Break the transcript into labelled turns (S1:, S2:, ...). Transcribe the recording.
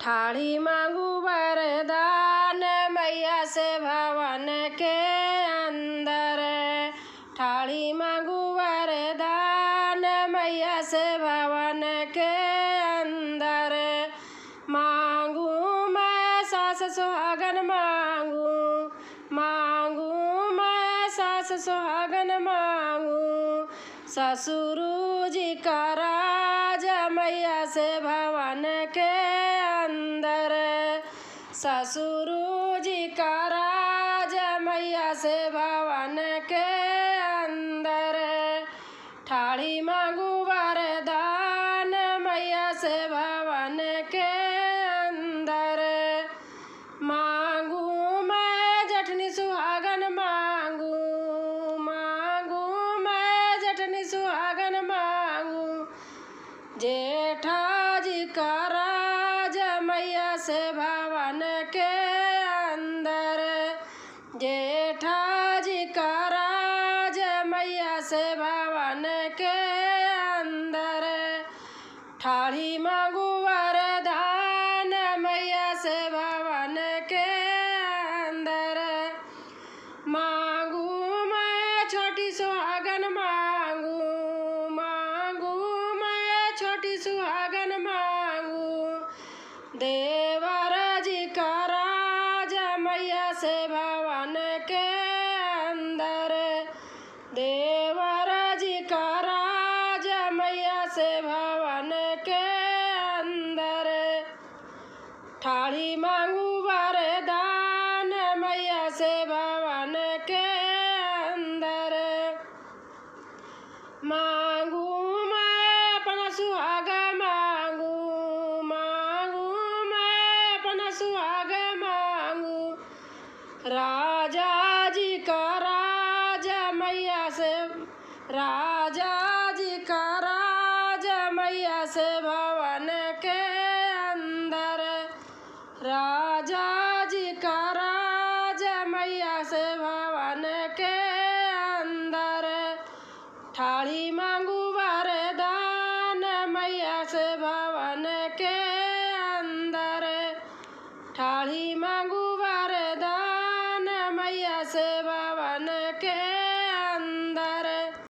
S1: थाली मांगू वरदान मैया से भवन के अंदर। थाली मांगू वरदान मैया से भवन के अंदर। मांगू मैं सास सुहागन मांगू, मांगू मैं सास सुहागन मांगू। ससुर जी का राज मैया से भवन के अंदर। ससुर जी का राज मैया से भवन के अंदर। थाली मांगू वरदान मैया से भवन के अंदर। मांगू मैं जठनी सुहागन मांगू, मांगू मैं जठनी सुहागन मांगू। जेठा जी का राज मैया से भवन के अंदर। जेठा जी का राज मैया से भवन के अंदर। थाली मांगू वरदान मैया से भवन के अंदर। मांगू मैं छोटी सुहागन मांगू, मांगू मैं छोटी सुहागन मांगू। देवर जी का राज मैया से भवन के अंदर। देवर जी का राज मैया से भवन के अंदर। थाली मांगू वरदान मैया से भवन के अंदर। मांगू मैं अपना सुहाग मांगू, मांगू मैं अपना सुहाग मांगू। राजा जी का राज मैया से, राजा जी का राज मैया से भवन के अंदर। राजा जी का राज मैया से